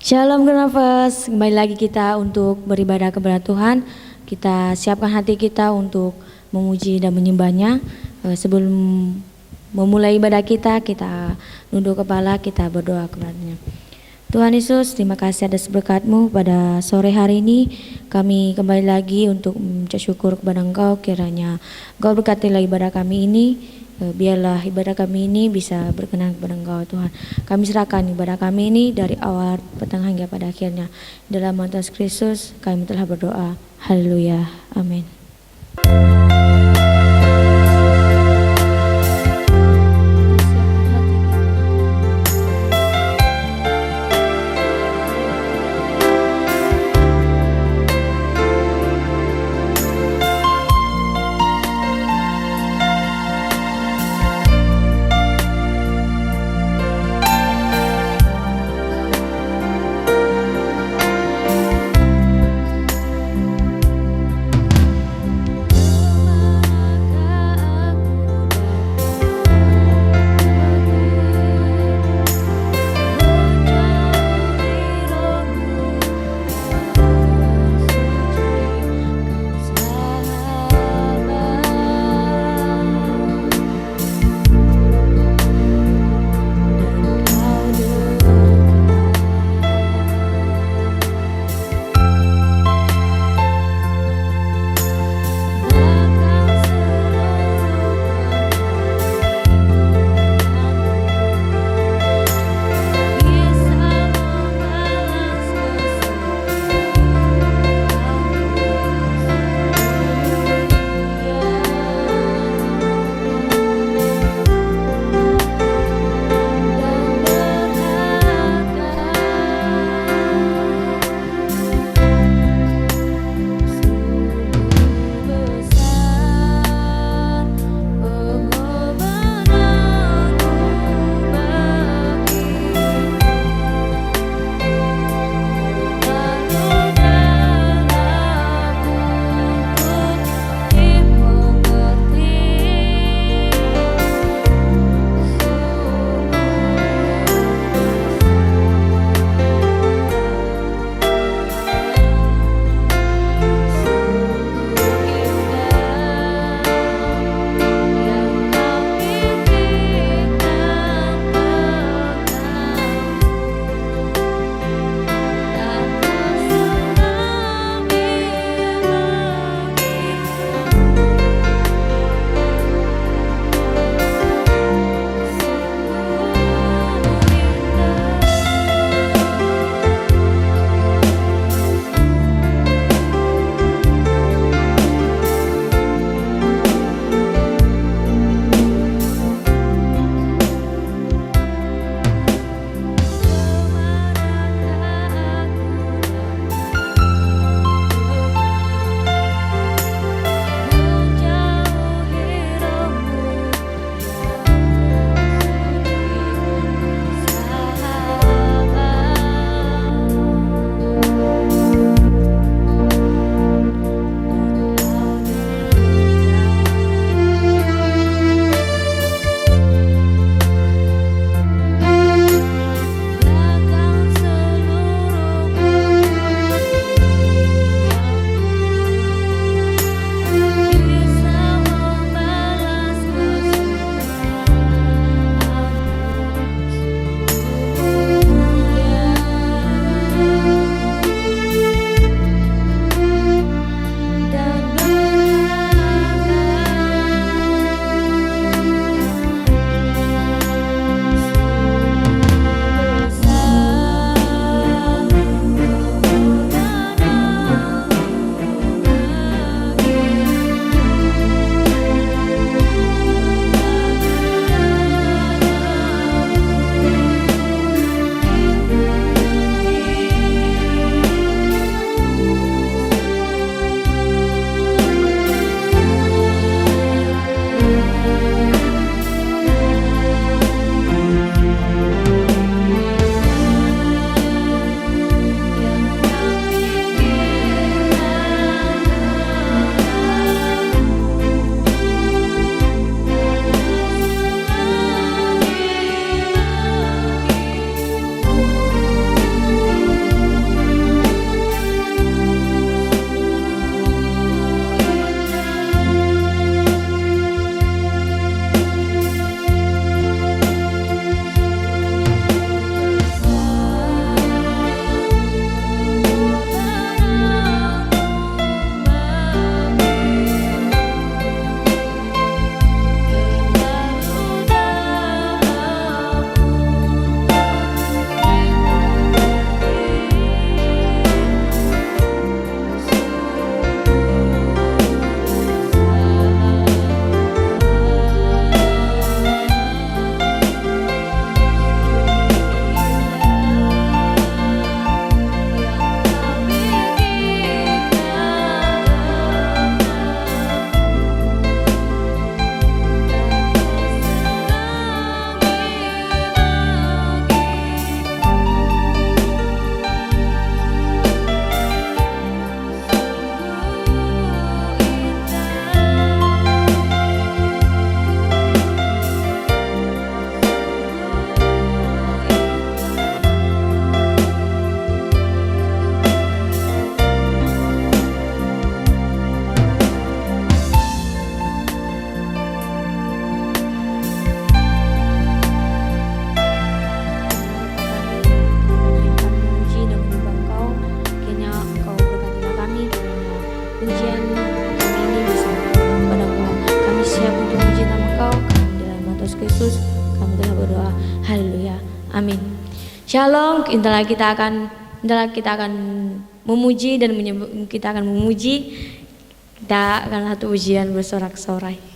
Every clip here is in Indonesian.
Shalom Genafes, kembali lagi kita untuk beribadah kepada Tuhan. Kita siapkan hati kita untuk memuji dan menyembahnya. Sebelum memulai ibadah kita nunduk kepala, kita berdoa kepadanya. Tuhan Yesus, terima kasih atas berkat-Mu pada sore hari ini. Kami kembali lagi untuk mengucap syukur kepada Engkau, kiranya Engkau berkatilah ibadah kami ini. Biarlah ibadah kami ini bisa berkenan kepada Engkau Tuhan. Kami serahkan ibadah kami ini dari awal, pertengahan hingga pada akhirnya. Dalam nama Tuhan Kristus kami telah berdoa. Haleluya. Amin. Shalom, intalah kita akan memuji dan kita akan memuji. Kita akan satu ujian bersorak-sorai.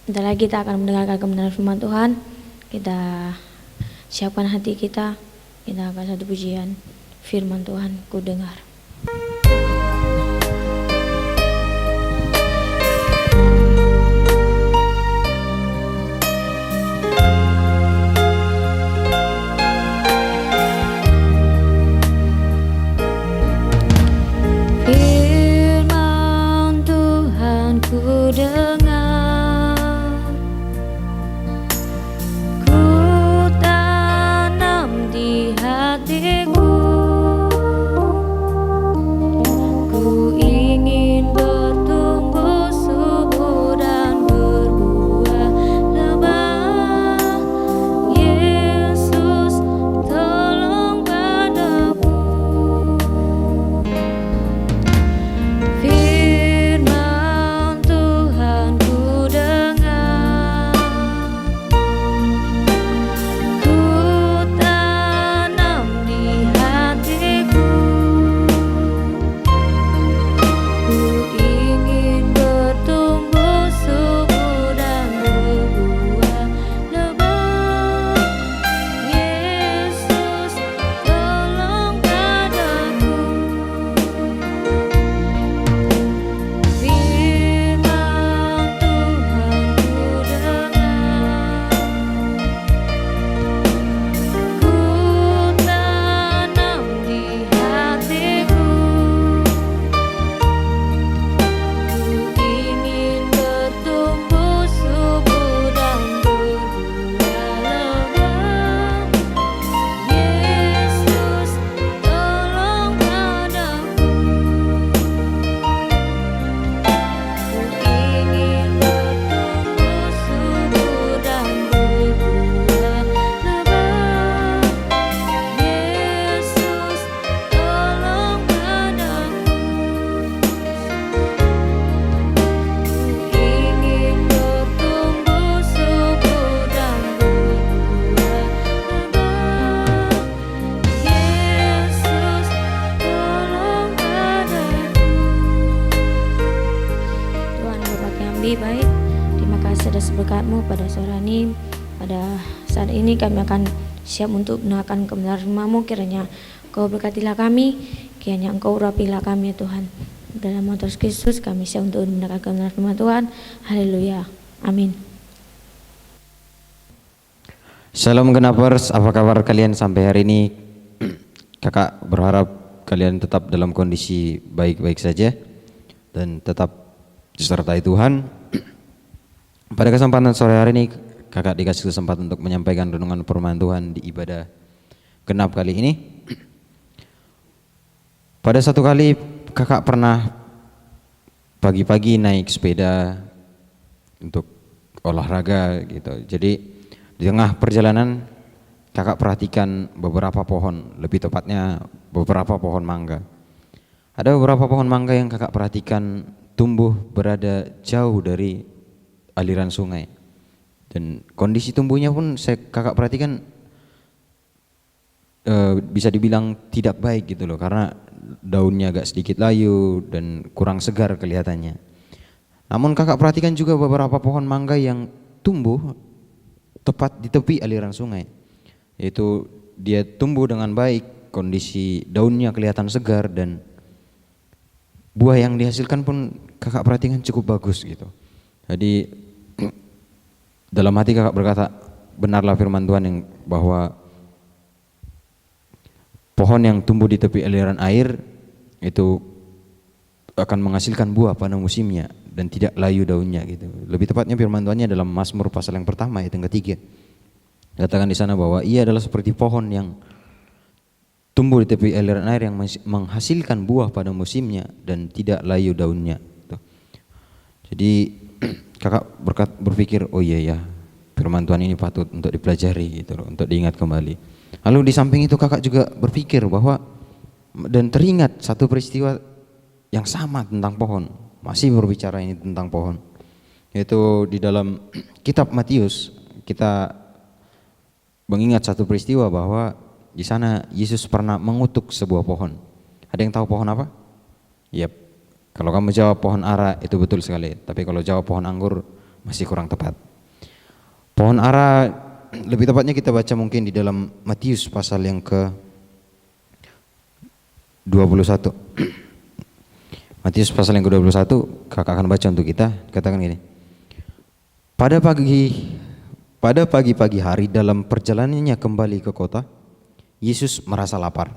Bentar lagi kita akan mendengarkan kebenaran firman Tuhan. Kita siapkan hati kita. Kita akan satu pujian firman Tuhan, ku dengar. Firman Tuhan ku dengar. Hatiku lebih baik. Terima kasih atas berkat-Mu pada sore ini. Pada saat ini kami akan siap untuk mendengarkan kebenaran firman-Mu. Kiranya Engkau berkatilah kami, kiranya Engkau urapilah kami ya Tuhan. Dalam nama Tuhan Kristus kami siap untuk mendengarkan kebenaran firman Tuhan. Haleluya. Amin. Shalom Genapers, apa kabar kalian sampai hari ini? Kakak berharap kalian tetap dalam kondisi baik-baik saja dan tetap disertai Tuhan. Pada kesempatan sore hari ini kakak dikasih kesempatan untuk menyampaikan renungan firman Tuhan di ibadah genap kali ini. Pada satu kali kakak pernah pagi-pagi naik sepeda untuk olahraga gitu. Jadi di tengah perjalanan kakak perhatikan beberapa pohon, lebih tepatnya beberapa pohon mangga. Ada beberapa pohon mangga yang kakak perhatikan tumbuh berada jauh dari aliran sungai. Dan kondisi tumbuhnya pun kakak perhatikan bisa dibilang tidak baik gitu loh, karena daunnya agak sedikit layu dan kurang segar kelihatannya. Namun kakak perhatikan juga beberapa pohon mangga yang tumbuh tepat di tepi aliran sungai, yaitu dia tumbuh dengan baik, kondisi daunnya kelihatan segar dan buah yang dihasilkan pun kakak perhatikan cukup bagus gitu. Jadi dalam hati kakak berkata, benarlah firman Tuhan yang bahwa pohon yang tumbuh di tepi aliran air itu akan menghasilkan buah pada musimnya dan tidak layu daunnya gitu. Lebih tepatnya firman Tuhannya dalam Mazmur pasal yang pertama ayat yang ketiga. Katakan di sana bahwa ia adalah seperti pohon yang tumbuh di tepi aliran air yang menghasilkan buah pada musimnya dan tidak layu daunnya. Jadi kakak berpikir, oh iya ya, firman Tuhan ini patut untuk dipelajari gitu loh, untuk diingat kembali. Lalu di samping itu kakak juga berpikir bahwa dan teringat satu peristiwa yang sama tentang pohon. Masih berbicara ini tentang pohon, yaitu di dalam kitab Matius kita mengingat satu peristiwa bahwa di sana Yesus pernah mengutuk sebuah pohon. Ada yang tahu pohon apa? Yap. Kalau kamu jawab pohon ara itu betul sekali, tapi kalau jawab pohon anggur masih kurang tepat. Pohon ara lebih tepatnya kita baca mungkin di dalam Matius pasal yang ke 21. Matius pasal yang ke-21 kakak akan baca untuk kita. Katakan gini. Pada pagi-pagi hari dalam perjalanannya kembali ke kota, Yesus merasa lapar.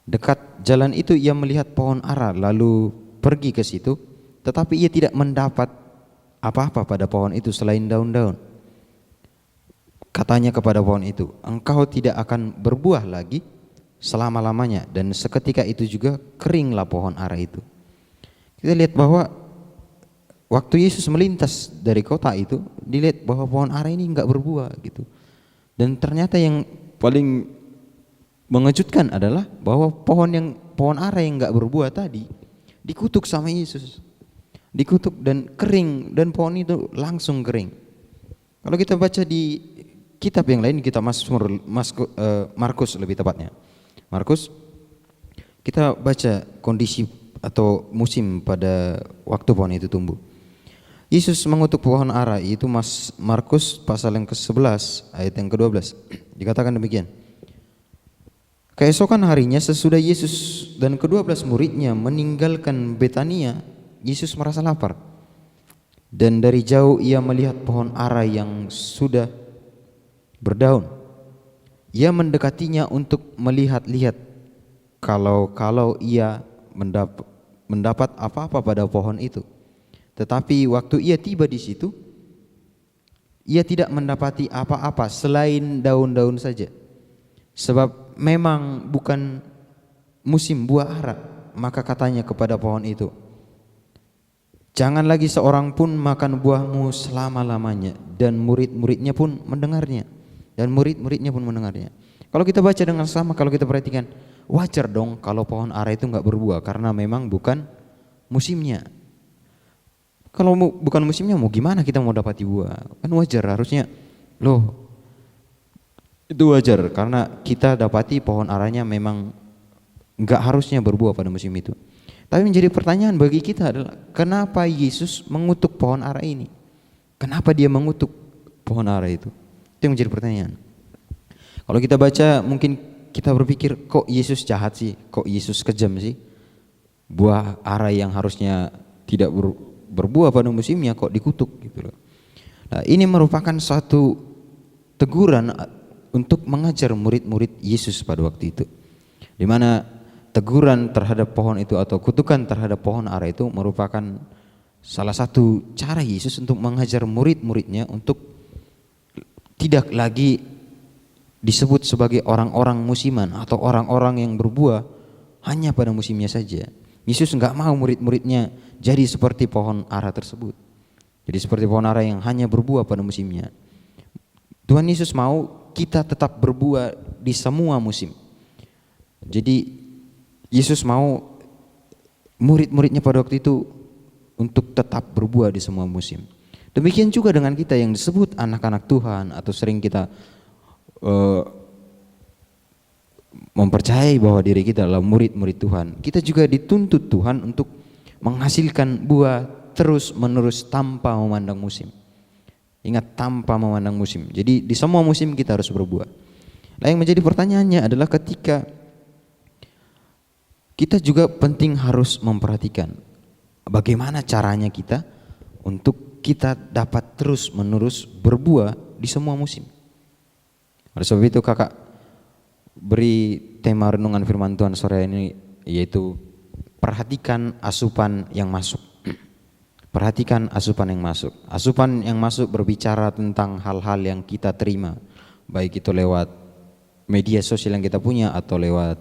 Dekat jalan itu ia melihat pohon ara lalu pergi ke situ, tetapi ia tidak mendapat apa-apa pada pohon itu selain daun-daun. Katanya kepada pohon itu, engkau tidak akan berbuah lagi selama-lamanya, dan seketika itu juga keringlah pohon ara itu. Kita lihat bahwa waktu Yesus melintas dari kota itu, dilihat bahwa pohon ara ini enggak berbuah gitu. Dan ternyata yang paling mengejutkan adalah bahwa pohon ara yang enggak berbuah tadi dikutuk sama Yesus. Dikutuk dan kering, dan pohon itu langsung kering. Kalau kita baca di kitab yang lain, kita Markus lebih tepatnya. Markus, kita baca kondisi atau musim pada waktu pohon itu tumbuh. Yesus mengutuk pohon ara, itu Markus pasal yang ke-11 ayat yang ke-12. Dikatakan demikian. Keesokan harinya sesudah Yesus dan ke-12 muridnya meninggalkan Betania, Yesus merasa lapar. Dan dari jauh ia melihat pohon ara yang sudah berdaun. Ia mendekatinya untuk melihat-lihat kalau ia mendapat apa-apa pada pohon itu. Tetapi waktu ia tiba di situ, ia tidak mendapati apa-apa selain daun-daun saja. Sebab memang bukan musim buah ara. Maka katanya kepada pohon itu, jangan lagi seorang pun makan buahmu selama-lamanya. Dan murid-muridnya pun mendengarnya. Kalau kita baca dengan sama, kalau kita perhatikan, wajar dong kalau pohon ara itu enggak berbuah karena memang bukan musimnya. Kalau bukan musimnya, mau gimana kita mau dapati buah? Kan wajar, harusnya loh, itu wajar karena kita dapati pohon aranya memang enggak harusnya berbuah pada musim itu. Tapi menjadi pertanyaan bagi kita adalah kenapa Yesus mengutuk pohon ara ini? Kenapa dia mengutuk pohon ara itu? Itu yang menjadi pertanyaan. Kalau kita baca mungkin kita berpikir kok Yesus jahat sih? Kok Yesus kejam sih? Buah ara yang harusnya tidak berbuah pada musimnya kok dikutuk gitu loh. Nah, ini merupakan suatu teguran untuk mengajar murid-murid Yesus pada waktu itu. Di mana teguran terhadap pohon itu atau kutukan terhadap pohon ara itu merupakan salah satu cara Yesus untuk mengajar murid-muridnya untuk tidak lagi disebut sebagai orang-orang musiman atau orang-orang yang berbuah hanya pada musimnya saja. Yesus enggak mau murid-muridnya jadi seperti pohon ara tersebut. Jadi seperti pohon ara yang hanya berbuah pada musimnya. Tuhan Yesus mau kita tetap berbuah di semua musim. Jadi Yesus mau murid-muridnya pada waktu itu untuk tetap berbuah di semua musim. Demikian juga dengan kita yang disebut anak-anak Tuhan atau sering kita mempercayai bahwa diri kita adalah murid-murid Tuhan. Kita juga dituntut Tuhan untuk menghasilkan buah terus-menerus tanpa memandang musim. Ingat, tanpa memandang musim. Jadi di semua musim kita harus berbuah. Nah, yang menjadi pertanyaannya adalah ketika kita juga penting harus memperhatikan bagaimana caranya kita untuk kita dapat terus-menerus berbuah di semua musim. Oleh sebab itu kakak beri tema renungan firman Tuhan sore ini yaitu perhatikan asupan yang masuk. Perhatikan asupan yang masuk. Asupan yang masuk berbicara tentang hal-hal yang kita terima, baik itu lewat media sosial yang kita punya atau lewat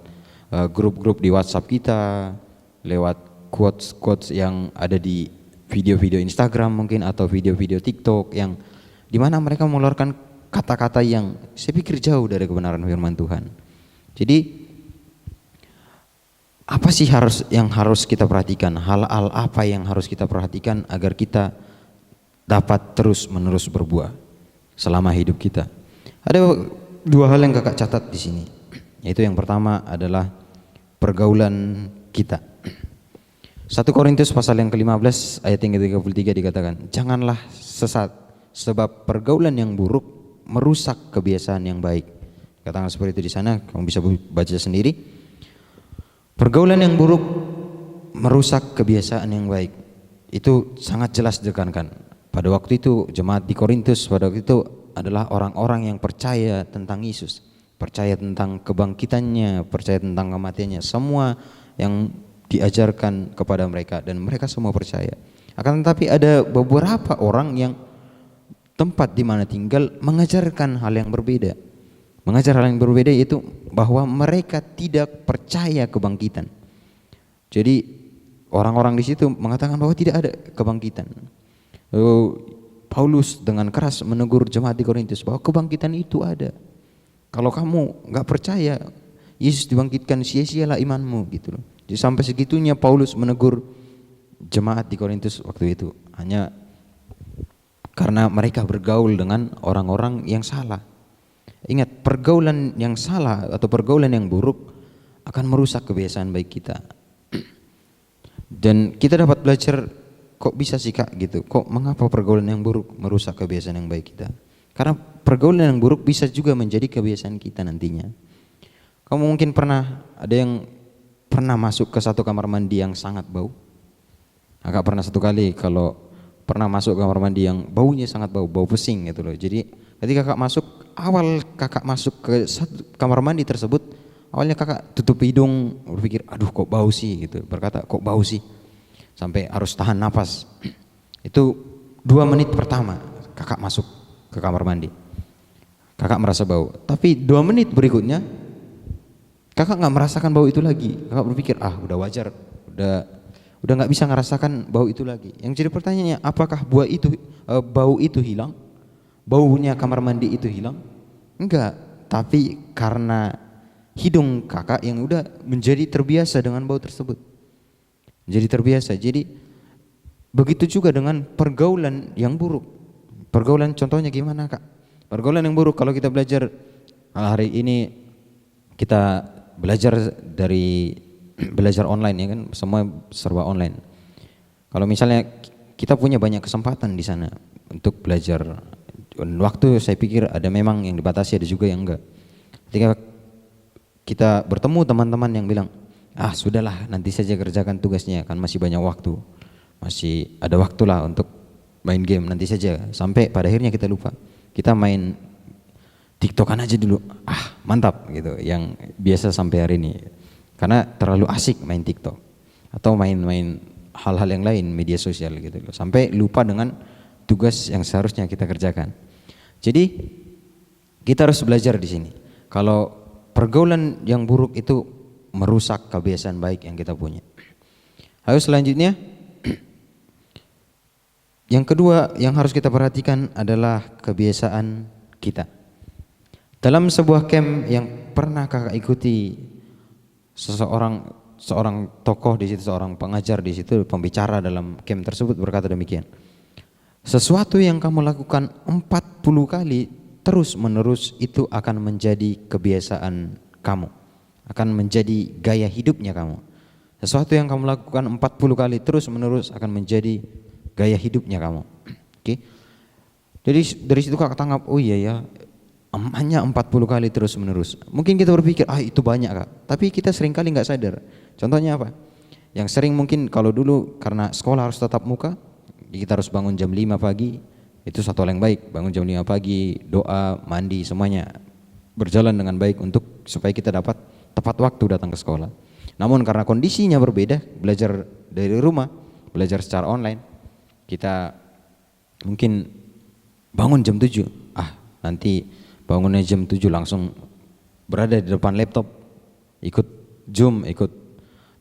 grup-grup di WhatsApp kita, lewat quotes-quotes yang ada di video-video Instagram mungkin atau video-video TikTok yang dimana mereka mengeluarkan kata-kata yang saya pikir jauh dari kebenaran firman Tuhan. Jadi apa sih yang harus kita perhatikan? Hal-hal apa yang harus kita perhatikan agar kita dapat terus-menerus berbuah selama hidup kita? Ada dua hal yang kakak catat di sini. Yaitu yang pertama adalah pergaulan kita. 1 Korintus pasal yang ke-15 ayat yang ke-33 dikatakan, janganlah sesat sebab pergaulan yang buruk merusak kebiasaan yang baik. Katakan seperti itu di sana, kamu bisa baca sendiri. Pergaulan yang buruk merusak kebiasaan yang baik. Itu sangat jelas ditekankan. Pada waktu itu jemaat di Korintus pada waktu itu adalah orang-orang yang percaya tentang Yesus, percaya tentang kebangkitannya, percaya tentang kematiannya, semua yang diajarkan kepada mereka dan mereka semua percaya. Akan tetapi ada beberapa orang yang tempat di mana tinggal mengajarkan hal yang berbeda. Mengajar hal yang berbeda itu bahwa mereka tidak percaya kebangkitan. Jadi orang-orang di situ mengatakan bahwa tidak ada kebangkitan. Lalu Paulus dengan keras menegur jemaat di Korintus bahwa kebangkitan itu ada. Kalau kamu nggak percaya Yesus dibangkitkan, sia-sialah imanmu gitu loh. Jadi sampai segitunya Paulus menegur jemaat di Korintus waktu itu hanya karena mereka bergaul dengan orang-orang yang salah. Ingat, pergaulan yang salah atau pergaulan yang buruk akan merusak kebiasaan baik kita. Dan kita dapat belajar kok bisa sih kak gitu. Kok mengapa pergaulan yang buruk merusak kebiasaan yang baik kita? Karena pergaulan yang buruk bisa juga menjadi kebiasaan kita nantinya. Kamu mungkin ada yang pernah masuk ke satu kamar mandi yang sangat bau. Kakak pernah satu kali kalau pernah masuk ke kamar mandi yang baunya sangat bau pesing gitu loh. Jadi ketika kakak masuk ke satu kamar mandi tersebut, awalnya kakak tutup hidung berpikir aduh kok bau sih gitu. Berkata kok bau sih. Sampai harus tahan napas. Itu 2 menit pertama kakak masuk ke kamar mandi. Kakak merasa bau. Tapi 2 menit berikutnya kakak nggak merasakan bau itu lagi. Kakak berpikir udah wajar, udah nggak bisa ngerasakan bau itu lagi. Yang jadi pertanyaannya, apakah bau itu hilang? Baunya kamar mandi itu hilang? Enggak. Tapi karena hidung kakak yang udah menjadi terbiasa dengan bau tersebut. Jadi terbiasa. Jadi begitu juga dengan pergaulan yang buruk. Pergaulan contohnya gimana kak? Pergaulan yang buruk kalau kita belajar hari ini, kita belajar dari belajar online ya kan, semua serba online. Kalau misalnya kita punya banyak kesempatan di sana untuk belajar, waktu saya pikir ada memang yang dibatasi, ada juga yang enggak. Ketika kita bertemu teman-teman yang bilang, ah sudahlah nanti saja kerjakan tugasnya, kan masih banyak waktu, masih ada waktu lah untuk main game nanti saja, sampai pada akhirnya kita lupa, kita main TikTokan aja dulu, ah mantap gitu, yang biasa sampai hari ini, karena terlalu asik main TikTok atau main-main hal-hal yang lain media sosial gitu loh, sampai lupa dengan tugas yang seharusnya kita kerjakan. Jadi kita harus belajar di sini. Kalau pergaulan yang buruk itu merusak kebiasaan baik yang kita punya. Lalu selanjutnya, yang kedua yang harus kita perhatikan adalah kebiasaan kita. Dalam sebuah camp yang pernah kakak ikuti, seorang tokoh di situ, seorang pengajar di situ, pembicara dalam camp tersebut berkata demikian. Sesuatu yang kamu lakukan 40 kali terus menerus itu akan menjadi kebiasaan kamu, akan menjadi gaya hidupnya kamu. Sesuatu yang kamu lakukan 40 kali terus menerus akan menjadi gaya hidupnya kamu. Oke. Jadi dari situ kakak tangkap, oh iya ya, hanya 40 kali terus menerus. Mungkin kita berpikir, ah itu banyak kak, tapi kita sering kali nggak sadar. Contohnya apa? Yang sering mungkin kalau dulu karena sekolah harus tatap muka, kita harus bangun jam 5 pagi, itu satu hal yang baik. Bangun jam 5 pagi, doa, mandi, semuanya berjalan dengan baik untuk supaya kita dapat tepat waktu datang ke sekolah. Namun karena kondisinya berbeda, belajar dari rumah, belajar secara online, kita mungkin bangun jam 7, nanti bangunnya jam 7 langsung berada di depan laptop, ikut Zoom, ikut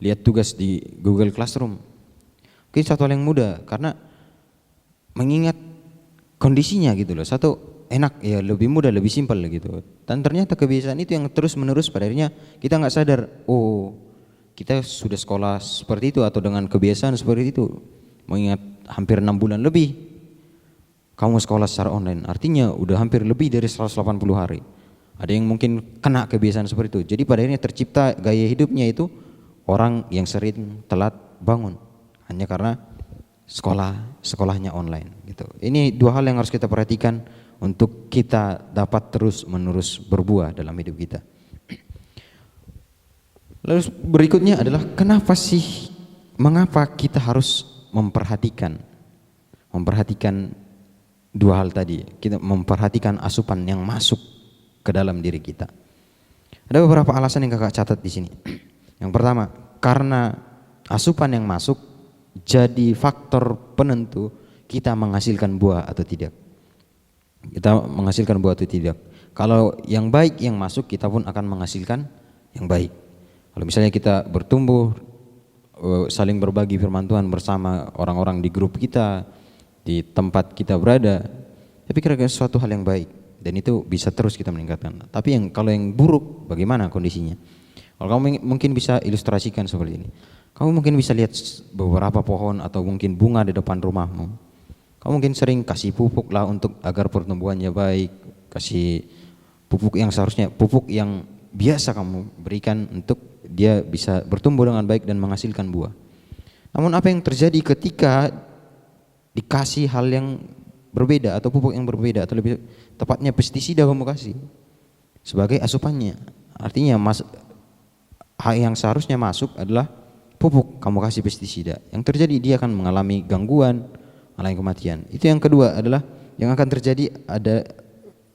lihat tugas di Google Classroom. Mungkin satu hal yang mudah karena mengingat kondisinya gitu loh. Satu, enak ya, lebih mudah, lebih simpel gitu. Dan ternyata kebiasaan itu yang terus menerus pada akhirnya kita nggak sadar, oh kita sudah sekolah seperti itu atau dengan kebiasaan seperti itu. Mengingat hampir 6 bulan lebih kamu sekolah secara online, artinya udah hampir lebih dari 180 hari. Ada yang mungkin kena kebiasaan seperti itu. Jadi pada akhirnya tercipta gaya hidupnya itu orang yang sering telat bangun hanya karena sekolahnya online gitu. Ini dua hal yang harus kita perhatikan untuk kita dapat terus menerus berbuah dalam hidup kita. Lalu berikutnya adalah mengapa kita harus memperhatikan dua hal tadi. Kita memperhatikan asupan yang masuk ke dalam diri kita. Ada beberapa alasan yang kakak catat di sini. Yang pertama, karena asupan yang masuk jadi faktor penentu kita menghasilkan buah atau tidak. Kita menghasilkan buah atau tidak. Kalau yang baik yang masuk, kita pun akan menghasilkan yang baik. Kalau misalnya kita bertumbuh, saling berbagi firman Tuhan bersama orang-orang di grup kita, di tempat kita berada, saya pikir ada suatu hal yang baik dan itu bisa terus kita meningkatkan. Tapi kalau yang buruk, bagaimana kondisinya? Kalau kamu mungkin bisa ilustrasikan seperti ini. Kamu mungkin bisa lihat beberapa pohon atau mungkin bunga di depan rumahmu. Kamu mungkin sering kasih pupuk lah untuk agar pertumbuhannya baik, kasih pupuk yang seharusnya, pupuk yang biasa kamu berikan untuk dia bisa bertumbuh dengan baik dan menghasilkan buah. Namun apa yang terjadi ketika dikasih hal yang berbeda atau pupuk yang berbeda atau lebih tepatnya pestisida kamu kasih sebagai asupannya, artinya yang seharusnya masuk adalah pupuk, kamu kasih pestisida. Yang terjadi dia akan mengalami gangguan, mengalami kematian. Itu yang kedua adalah yang akan terjadi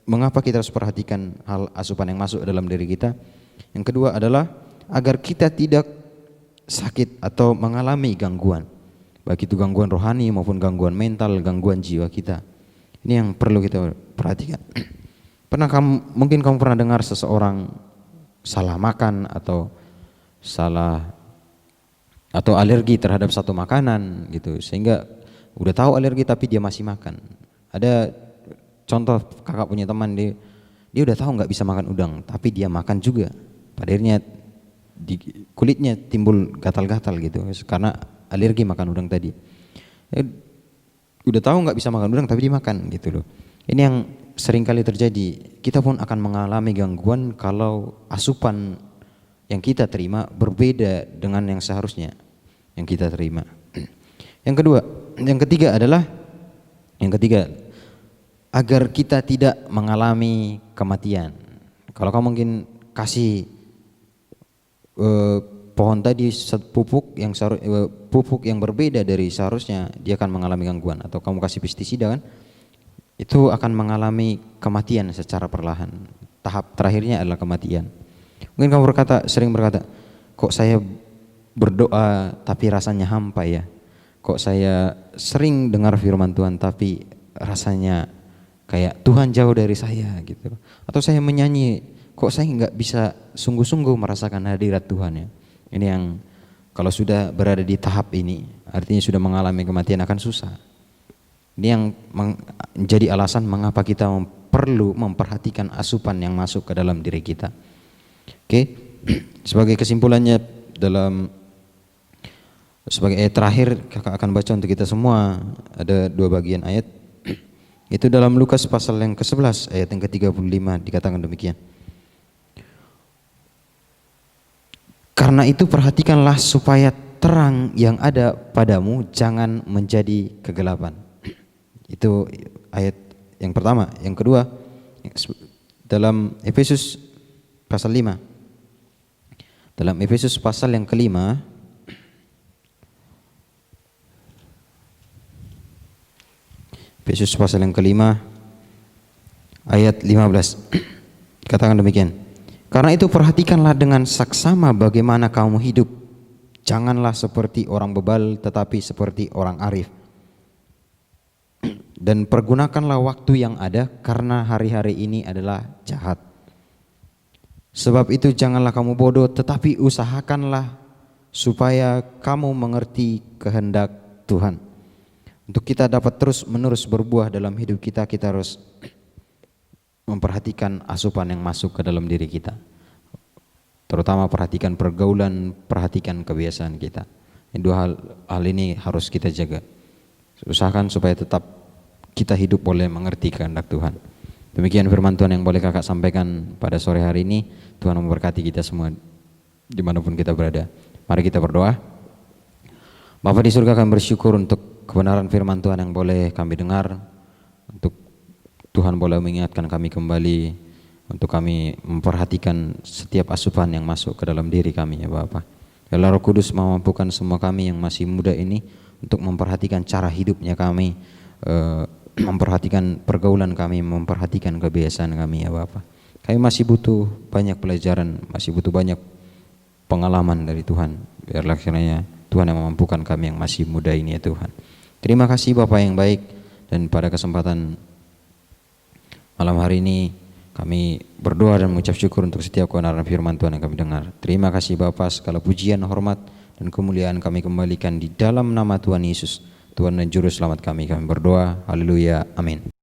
mengapa kita harus perhatikan hal asupan yang masuk dalam diri kita. Yang kedua adalah agar kita tidak sakit atau mengalami gangguan. Baik itu gangguan rohani maupun gangguan mental, gangguan jiwa kita. Ini yang perlu kita perhatikan. Mungkin kamu pernah dengar seseorang salah makan atau alergi terhadap satu makanan gitu, sehingga udah tahu alergi tapi dia masih makan. Ada contoh kakak punya teman, dia udah tahu nggak bisa makan udang tapi dia makan juga. Pada akhirnya di kulitnya timbul gatal-gatal gitu karena alergi makan udang tadi. Udah tahu nggak bisa makan udang tapi dimakan gitu loh. Ini yang sering kali terjadi. Kita pun akan mengalami gangguan kalau asupan yang kita terima berbeda dengan yang seharusnya yang kita terima. Yang ketiga adalah agar kita tidak mengalami kematian. Kalau kamu mungkin kasih pohon tadi pupuk yang berbeda dari seharusnya, dia akan mengalami gangguan. Atau kamu kasih pestisida kan, itu akan mengalami kematian secara perlahan. Tahap terakhirnya adalah kematian. Mungkin kamu sering berkata, kok saya berdoa tapi rasanya hampa ya, kok saya sering dengar firman Tuhan tapi rasanya kayak Tuhan jauh dari saya gitu. Atau saya menyanyi, kok saya nggak bisa sungguh-sungguh merasakan hadirat Tuhan ya. Ini yang kalau sudah berada di tahap ini, artinya sudah mengalami kematian, akan susah. Ini yang menjadi alasan mengapa kita perlu memperhatikan asupan yang masuk ke dalam diri kita. Oke, sebagai kesimpulannya, sebagai ayat terakhir kakak akan baca untuk kita semua, ada 2 bagian ayat. Itu dalam Lukas pasal yang ke-11 ayat yang ke-35 dikatakan demikian. Karena itu perhatikanlah supaya terang yang ada padamu jangan menjadi kegelapan. Itu ayat yang pertama. Yang kedua, dalam Efesus pasal 5. Dalam Efesus pasal yang kelima, Efesus pasal yang kelima ayat 15. Katakan demikian. Karena itu perhatikanlah dengan saksama bagaimana kamu hidup. Janganlah seperti orang bebal tetapi seperti orang arif. Dan pergunakanlah waktu yang ada karena hari-hari ini adalah jahat. Sebab itu janganlah kamu bodoh tetapi usahakanlah supaya kamu mengerti kehendak Tuhan. Untuk kita dapat terus-menerus berbuah dalam hidup kita, kita harus memperhatikan asupan yang masuk ke dalam diri kita. Terutama perhatikan pergaulan, perhatikan kebiasaan kita. Ini 2 hal ini harus kita jaga. Usahakan supaya tetap kita hidup boleh mengerti kehendak Tuhan. Demikian firman Tuhan yang boleh kakak sampaikan pada sore hari ini. Tuhan memberkati kita semua dimanapun kita berada. Mari kita berdoa. Bapa di surga, kami bersyukur untuk kebenaran firman Tuhan yang boleh kami dengar. Untuk Tuhan boleh mengingatkan kami kembali, untuk kami memperhatikan setiap asupan yang masuk ke dalam diri kami ya Bapa. Ya Roh Kudus memampukan semua kami yang masih muda ini untuk memperhatikan cara hidupnya kami, memperhatikan pergaulan kami, memperhatikan kebiasaan kami ya Bapa. Kami masih butuh banyak pelajaran, masih butuh banyak pengalaman dari Tuhan. Biarlah kiranya Tuhan yang memampukan kami yang masih muda ini ya Tuhan. Terima kasih Bapa yang baik, dan pada kesempatan malam hari ini kami berdoa dan mengucap syukur untuk setiap kebenaran firman Tuhan yang kami dengar. Terima kasih Bapa, segala pujian, hormat dan kemuliaan kami kembalikan di dalam nama Tuhan Yesus, Tuhan dan Juru Selamat kami. Kami berdoa, haleluya, amin.